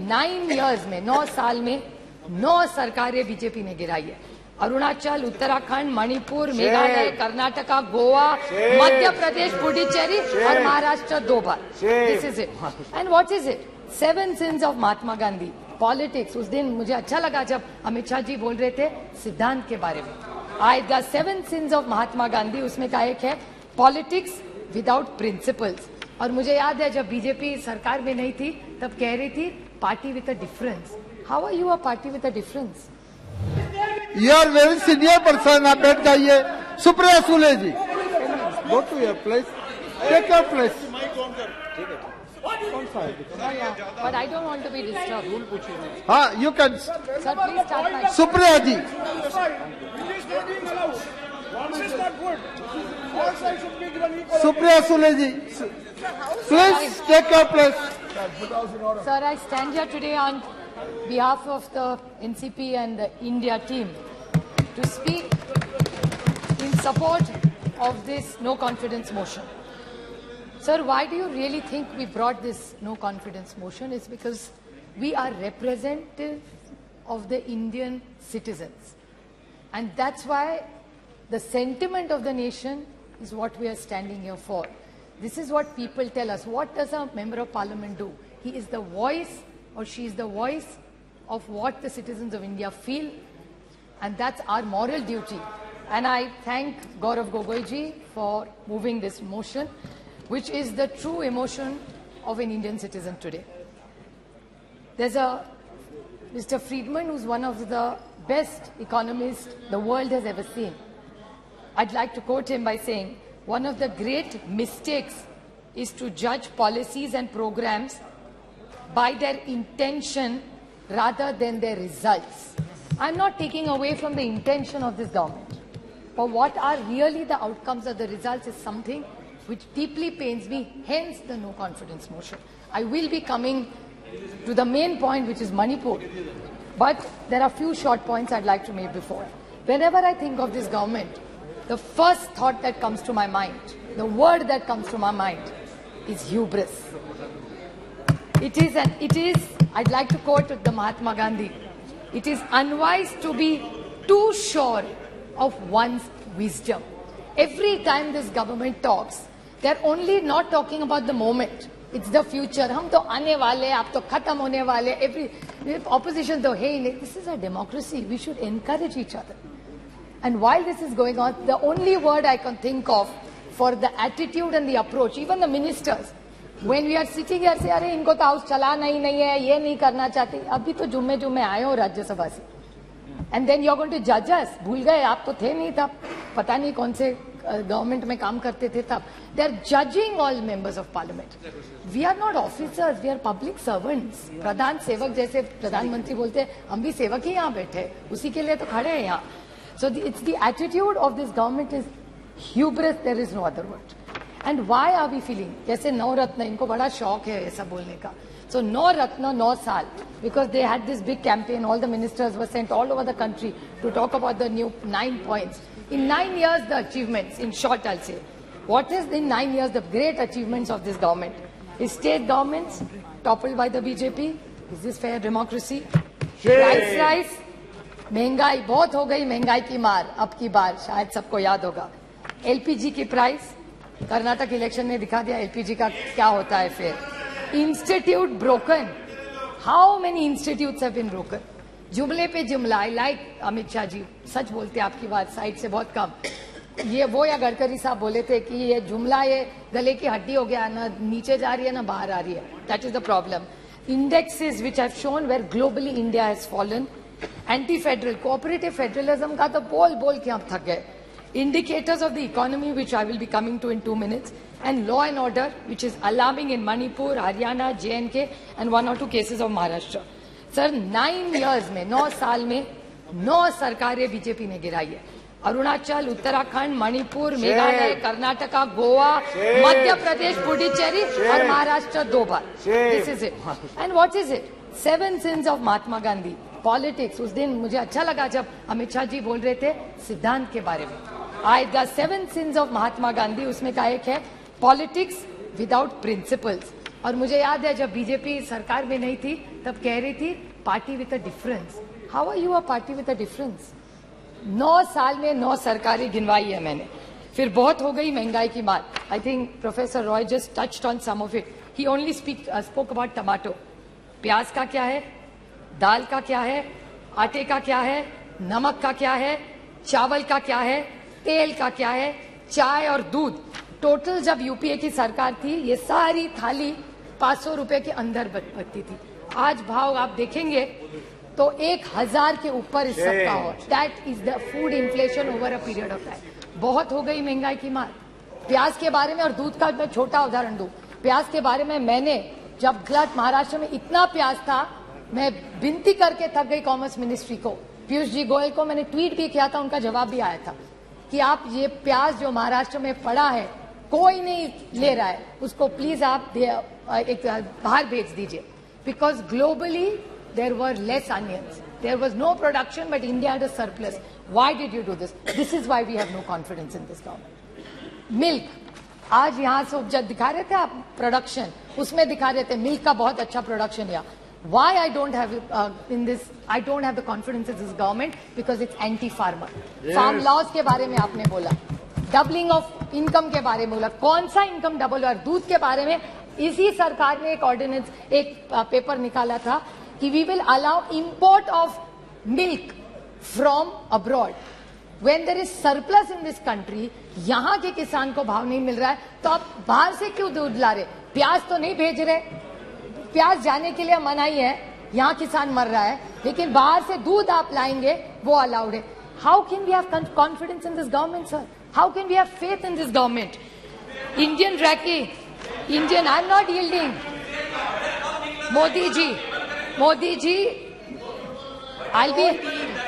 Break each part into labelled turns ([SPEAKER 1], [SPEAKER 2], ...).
[SPEAKER 1] 9 years में 9 साल में 9 सरकारें बीजेपी ने गिराई है। अरुणाचल, उत्तराखंड, मणिपुर, मेघालय, कर्नाटका, गोवा, मध्य प्रदेश, पुडुचेरी और महाराष्ट्र 2 बार। This is it. And what is it? 7 since of Mahatma Gandhi. Politics, उस दिन मुझे अच्छा लगा जब अमित शाह जी बोल रहे थे सिद्धांत के बारे में। The 7 since of Mahatma Gandhi, उसमें का एक है पॉलिटिक्स विदाउट प्रिंसिपल्स। और मुझे याद है जब बीजेपी सरकार में नहीं थी तब कह रही थी party with a difference. How are you a party with a difference?
[SPEAKER 2] You are very senior person, आप बैठ जाइए। Supriya Sule ji, go to your place, take your place.
[SPEAKER 1] But I don't want to be disturbed.
[SPEAKER 2] हाँ, you can.
[SPEAKER 1] Sir, please start my...
[SPEAKER 2] Supriya ji, Supriya Sule ji, please take your place.
[SPEAKER 1] Sir, I stand here today on behalf of the NCP and the India team to speak in support of this no confidence motion. Sir, why do you really think we brought this no confidence motion? It's because we are representative of the Indian citizens. And that's why the sentiment of the nation is what we are standing here for. This is what people tell us. What does a member of parliament do? He is the voice, or she is the voice of what the citizens of India feel, and that's our moral duty. And I thank Gaurav Gogoiji for moving this motion, which is the true emotion of an Indian citizen today. There's a Mr. Friedman, who's one of the best economists the world has ever seen. I'd like to quote him by saying, one of the great mistakes is to judge policies and programs by their intention rather than their results. I'm not taking away from the intention of this government, but what are really the outcomes of the results is something which deeply pains me, hence the no confidence motion. I will be coming to the main point, which is Manipur, but there are few short points I'd like to make before. Whenever I think of this government, the first thought that comes to my mind, the word that comes to my mind is hubris. It is, I'd like to quote the Mahatma Gandhi, it is unwise to be too sure of one's wisdom. Every time this government talks, they're only not talking about the moment. It's the future. हम तो आने वाले, आप तो खत्म होने वाले. Every opposition तो है ही नहीं. This is a democracy. We should encourage each other. And while this is going on, the only word I can think of for the attitude and the approach, even the ministers, when we are sitting here, say, अरे इनको तो house चलाना ही नहीं है, ये नहीं करना चाहते. अभी तो जुम्मे आए हो राज्यसभा से. And then you're going to judge us. भूल गए, आप तो थे नहीं तब. पता नहीं कौन से गवर्नमेंट में काम करते थे तब. They are judging all members of parliament. We are not officers, we are public servants. प्रधान सेवक जैसे प्रधानमंत्री बोलते हैं, हम भी सेवक ही यहाँ बैठे, उसी के लिए तो खड़े हैं यहाँ. So it's the attitude of this government is hubris, there is no other word. And why are we feeling? जैसे 9 रत्न, इनको बड़ा शौक है ऐसा बोलने का. So 9 रत्न 9 साल, because they had this big campaign, all the ministers were sent all over the country to talk about the new 9 points. In 9 years, the achievements, in short I'll say, what is in 9 years the great achievements of this government? Is state governments toppled by the BJP? Is this fair democracy? Price rise, महंगाई बहुत हो गई, महंगाई की मार अब की बार शायद सबको याद होगा. LPG की प्राइस, कर्नाटक इलेक्शन ने दिखा दिया LPG का क्या होता है फिर. Institute broken. How many institutes have been broken? जुमले पे जुमला. I like अमित शाह जी, सच बोलते आपकी बात साइड से बहुत कम. ये वो या गडकरी साहब बोले थे कि ये जुमला ये गले की हड्डी हो गया, ना नीचे जा रही है ना बाहर आ रही है. That is the problem. Indexes which have shown where globally India has fallen. Anti-federal, cooperative federalism का तो बोल के हम थक गए. Indicators of the economy, which I will be coming to in 2 minutes, and law and order, which is alarming in Manipur, Haryana, J&K, and 1 or 2 cases of Maharashtra. Sir, 9 years में 9 साल में 9 सरकारें बीजेपी ने गिराई है. अरुणाचल, उत्तराखंड, मणिपुर, मेघालय, कर्नाटका, गोवा, मध्य प्रदेश, पुडुचेरी और महाराष्ट्र 2 बार. This is it. And what is it? 7 sins of Mahatma Gandhi. Politics. उस दिन मुझे अच्छा लगा जब अमित शाह जी बोल रहे थे सिद्धांत के बारे में. The 7 sins of Mahatma Gandhi, उसमें का एक है politics without principles. और मुझे याद है जब बीजेपी सरकार में नहीं थी तब कह रही थी party with a difference. How are you a party with a difference? 9 साल में 9 सरकारें गिनवाई है मैंने। फिर बहुत हो गई महंगाई की मार। I think professor Roy just touched on some of it. He only spoke about tomato. प्याज का क्या है, दाल का क्या है, आटे का क्या है, नमक का क्या है, चावल का क्या है, तेल का क्या है, चाय और दूध। टोटल जब यूपीए की सरकार थी ये सारी थाली 500 रुपए के अंदर बचती थी। आज भाव आप देखेंगे तो 1000 के ऊपर इस सबका हो। That is the food inflation over a period of time. बहुत हो गई महंगाई की मार। प्याज के बारे में और दूध का मैं छोटा उदाहरण दूं। प्याज के बारे में मैंने जब गलत महाराष्ट्र में इतना प्याज था, मैं विनती करके थक गई कॉमर्स मिनिस्ट्री को, पीयूष जी गोयल को मैंने ट्वीट भी किया था, उनका जवाब भी आया था कि आप ये प्याज जो महाराष्ट्र में पड़ा है कोई नहीं ले रहा है, उसको प्लीज आप एक बाहर भेज दीजिए। Because globally there were less onions, there was no production but India had a surplus. Why did you do this? This is why we have no confidence in this government. Milk, आज यहां से जब दिखा रहे थे आप production, उसमें दिखा रहे थे मिल्क का बहुत अच्छा प्रोडक्शन या why I don't have I don't have the confidence in this government because it's anti-farmer. Farm laws के बारे में आपने बोला, डबलिंग ऑफ इनकम के बारे में बोला, कौन सा इनकम डबल हुआ? दूध के बारे में इसी सरकार ने एक ऑर्डिनेंस, एक पेपर निकाला था कि we will allow import of milk from abroad. When there is surplus in this country, यहाँ के किसान को भाव नहीं मिल रहा है तो आप बाहर से क्यों दूध ला रहे? प्याज तो नहीं भेज रहे, प्याज जाने के लिए मनाही है, यहाँ किसान मर रहा है, लेकिन बाहर से दूध आप लाएंगे वो अलाउड है। How can we have confidence in this government sir? How can we have faith in this government? Indian रैकी, Indian, I am not yielding. Modi ji,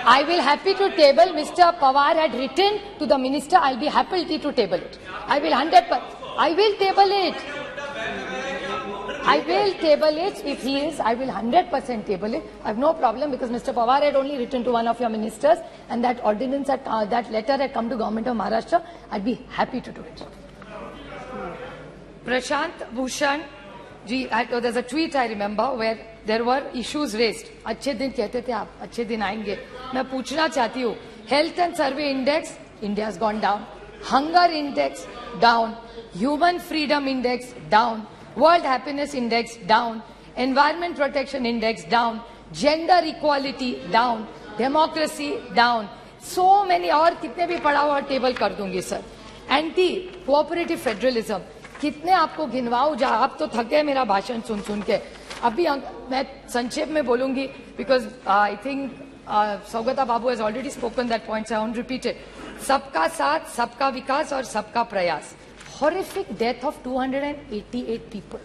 [SPEAKER 1] I will happy to table. Mr. Pawar had written to the minister. I'll be happy to table it. I will 100%. I will table it. I will table it if he is. I will 100% table it. I have no problem because Mr. Pawar had only written to one of your ministers, and that ordinance, that letter had come to government of Maharashtra. I'd be happy to do it. Prashant Bhushan ji, there's a tweet I remember where there were issues raised. अच्छे दिन कहते थे आप, अच्छे दिन आएंगे। मैं पूछना चाहती हूँ, health and survey index India has gone down, hunger index down, human freedom index down, world happiness index down, environment protection index down, gender equality down, democracy down, so many, और कितने भी पढ़ा हुआ टेबल कर दूंगी sir. Anti cooperative federalism, कितने आपको गिनवाऊं? जा आप तो थक गए मेरा भाषण सुन सुन के। अभी मैं संक्षेप में बोलूंगी because I think Saugata babu has already spoken that points, I won't repeat it. सबका साथ, सबका विकास और सबका प्रयास। Horrific death of 288 people.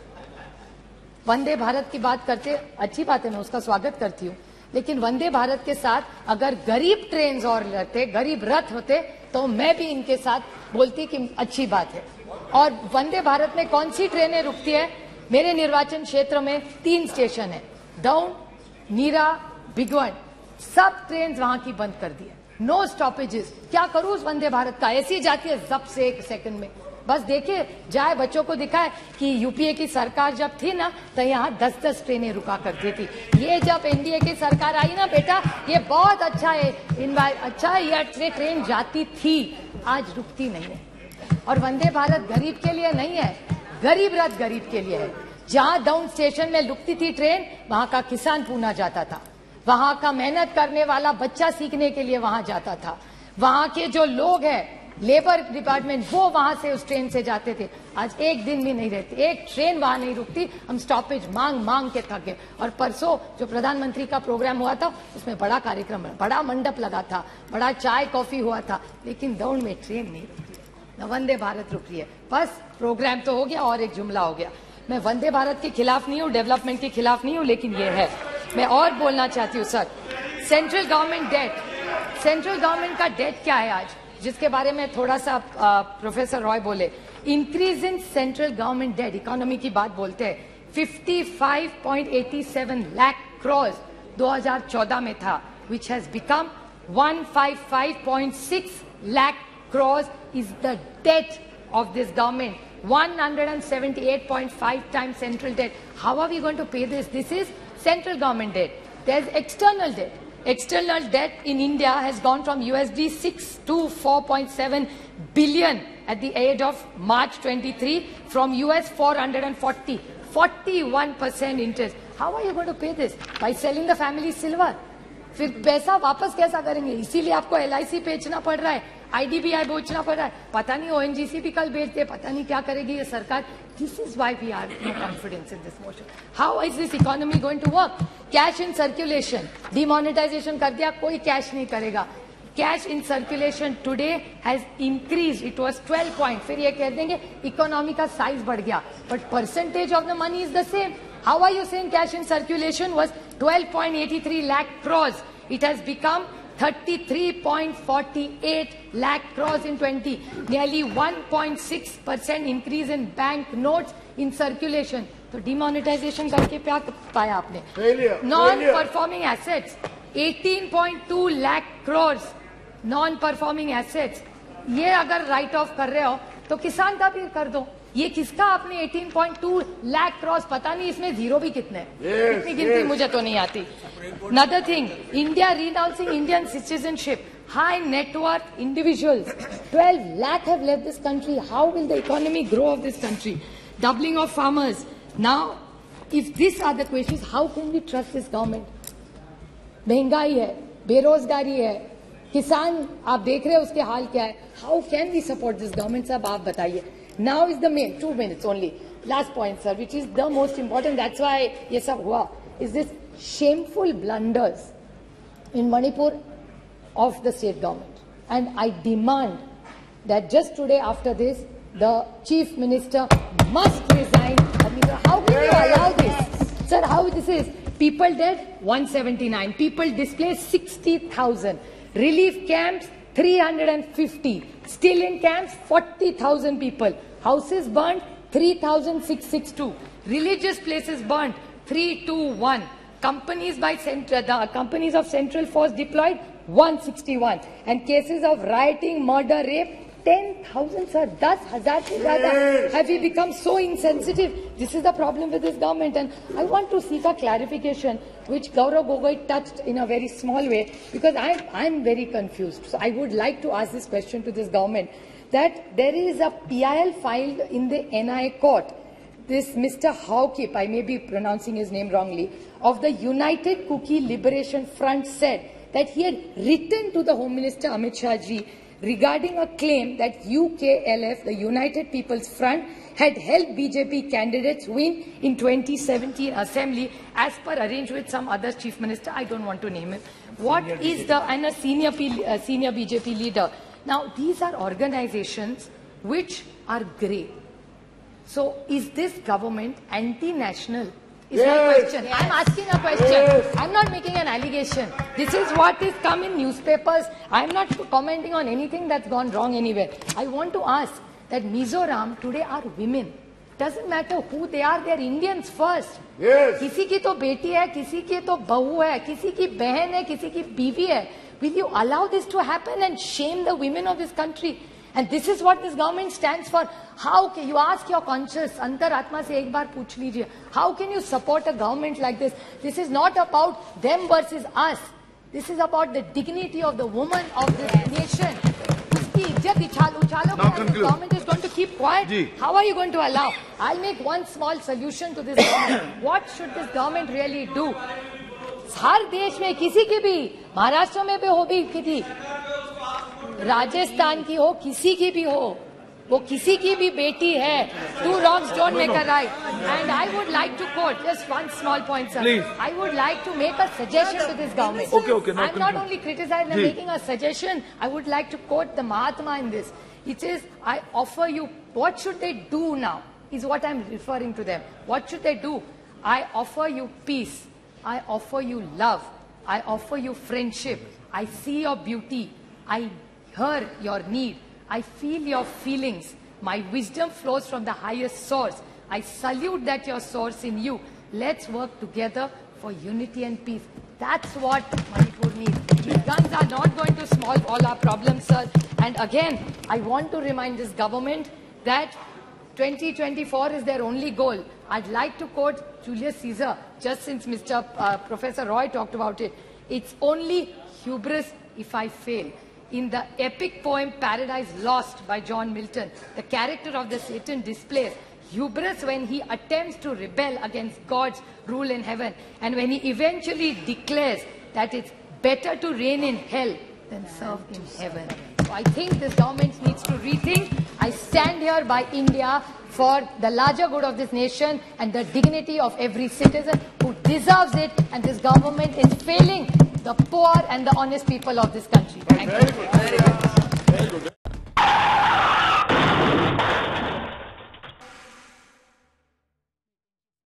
[SPEAKER 1] Vande Bharat की बात करते, अच्छी बात है, मैं उसका स्वागत करती हूँ, लेकिन वंदे भारत के साथ अगर गरीब ट्रेन और रहते, गरीब रथ होते, तो मैं भी इनके साथ बोलती कि अच्छी बात है। और वंदे भारत में कौन सी ट्रेनें रुकती है? मेरे निर्वाचन क्षेत्र में 3 स्टेशन है, दौंड, नीरा, भिगवण, सब ट्रेन वहां की बंद कर दी है, नो स्टॉपेजेस। क्या करूं उस वंदे भारत का? ऐसी जाती है जब से 1 सेकंड में। बस देखिए, जाए बच्चों को दिखाए कि यूपीए की सरकार जब थी ना तो यहाँ 10-10 ट्रेनें रुका करती थी। ये जब एनडीए की सरकार आई ना बेटा, ये बहुत अच्छा है, अच्छा है, ये ट्रेन जाती थी, आज रुकती नहीं है। और वंदे भारत गरीब के लिए नहीं है, गरीब रथ गरीब के लिए है। जहां डाउन स्टेशन में रुकती थी ट्रेन, वहां का किसान पूना जाता था, वहां का मेहनत करने वाला बच्चा सीखने के लिए वहां जाता था, वहां के जो लोग हैं लेबर डिपार्टमेंट वो वहां से उस ट्रेन से जाते थे। आज एक दिन भी नहीं रहती, एक ट्रेन वहां नहीं रुकती। हम स्टॉपेज मांग मांग के थक गए। और परसों जो प्रधानमंत्री का प्रोग्राम हुआ था उसमें बड़ा कार्यक्रम, बड़ा मंडप लगा था, बड़ा चाय कॉफी हुआ था, लेकिन दौड़ में ट्रेन नहीं रुकी, न वंदे भारत रुक रही है। बस प्रोग्राम तो हो गया और एक जुमला हो गया। मैं वंदे भारत के खिलाफ नहीं हूँ, डेवलपमेंट के खिलाफ नहीं हूँ, लेकिन ये है। मैं और बोलना चाहती हूँ sir, central government debt, central government का डेट क्या है आज, जिसके बारे में थोड़ा सा प्रोफेसर रॉय बोले। Increase in central government debt, economy की बात बोलते हैं, 55.87 लाख करोड़ 2014 में था, which has become 155.6 lakh crores is the debt of this government. 178.5 times central debt. How are we going to pay this? This is central government debt. There's external debt. External debt in India has gone from USD 6 to 4.7 billion at the end of March 23 from US 440. 41% interest. How are you going to pay this? By selling the family silver. फिर पैसा वापस कैसा करेंगे? इसीलिए आपको LIC बेचना पड़ रहा है, IDBI बेचना पड़ रहा है, पता नहीं ONGC भी कल बेच दे, पता नहीं क्या करेगी ये सरकार. This is why we are no confidence in this motion. How is this economy going to work? Cash in circulation, demonetization कर दिया, कोई cash नहीं करेगा. Cash in circulation today has increased. It was 12 point. फिर ये कह देंगे economy का size बढ़ गया, but percentage of the money is the same. How are you saying cash in circulation was 12.83 lakh crores? It has become 33.48 lakh crores in 20. Nearly 1.6% increase in bank notes in circulation. तो demonetization करके क्या पाया आपने? Non-performing assets, 18.2 lakh crores. Non-performing assets. ये अगर write off कर रहे हो तो किसान का भी कर दो. ये किसका आपने 18.2 लाख क्रॉस, पता नहीं इसमें जीरो भी कितने हैं, इतनी गिनती मुझे तो नहीं आती. Another thing, India renouncing Indian citizenship, high net worth individuals, 12 lakh have left this country. How will the economy grow of this country? Doubling of farmers. Now, if these are the questions, how can we trust this government? महंगाई है, बेरोजगारी है, किसान आप देख रहे हैं उसके हाल क्या है. How can we support this government? साहब आप बताइए. Now is the main 2 minutes only. Last point, sir, which is the most important. That's why ये सब हुआ. Is this shameful blunders in Manipur of the state government, and I demand that just today after this, the chief minister must resign. How can you allow this, sir? How this is? People dead 179. People displaced 60,000. Relief camps 350. Still in camps 40,000 people. Houses burned 3,662. Religious places burned 321. Companies by the companies of Central Force deployed 161. And cases of rioting, murder, rape 10,000, sir. 10,000 se zyada. Have we become so insensitive? This is the problem with this government, and I want to seek a clarification, which Gaurav Gogoi touched in a very small way, because I'm very confused. So I would like to ask this question to this government, that there is a PIL filed in the NI court. This Mr. Haukip, I may be pronouncing his name wrongly, of the United Kuki Liberation Front said that he had written to the Home Minister Amit Shah ji regarding a claim that UKLF, the United People's Front, had helped BJP candidates win in 2017 Assembly as per arranged with some other chief minister. I don't want to name him. What is the, and a senior BJP leader. Now, these are organizations which are grey. So, is this government anti-national? Is my question. I'm asking a question. I'm not making an allegation. This is what is come in newspapers. I'm not commenting on anything that's gone wrong anywhere. I want to ask that Mizoram today are women. Doesn't matter who they are Indians first.
[SPEAKER 2] Yes.
[SPEAKER 1] किसी की तो बेटी है, किसी की तो बहू है, किसी की बहन है, किसी की बीवी है. Will you allow this to happen and shame the women of this country? And this is what this government stands for. How can you ask your conscience, अंतरात्मा से एक बार पूछ लीजिए, how can you support a government like this? This is not about them versus us. This is about the dignity of the woman of this nation. उसकी इज्जत उछालो के this government is going to keep quiet. How are you going to allow? I'll make one small solution to this government. What should this government really do? हर देश में किसी की भी, महाराष्ट्र में भी हो भी किसी, राजस्थान की हो, किसी की भी हो, वो किसी की भी बेटी है. Two wrongs don't make a right. And I would like to quote just one small point, sir.
[SPEAKER 3] Please.
[SPEAKER 1] I would like to make a suggestion to this government.
[SPEAKER 3] Okay.
[SPEAKER 1] I'm not only criticizing, I'm making a suggestion. I would like to quote the Mahatma in this. It says, I offer you, what should they do now? Is what I'm referring to them. What should they do? I offer you peace. I offer you love. I offer you friendship. I see your beauty. I hear your need. I feel your feelings. My wisdom flows from the highest source. I salute that your source in you. Let's work together for unity and peace. That's what Manipur needs. These guns are not going to solve all our problems, sir. And again, I want to remind this government that 2024 is their only goal. I'd like to quote Julius Caesar, just since Professor Roy talked about it. It's only hubris if I fail. In the epic poem Paradise Lost by John Milton, the character of the Satan displays hubris when he attempts to rebel against God's rule in heaven, and when he eventually declares that it's better to reign in hell than serve in heaven. So I think this government needs to rethink. I stand here by India for the larger good of this nation and the dignity of every citizen who deserves it, and this government is failing the poor and the honest people of this country. Thank you.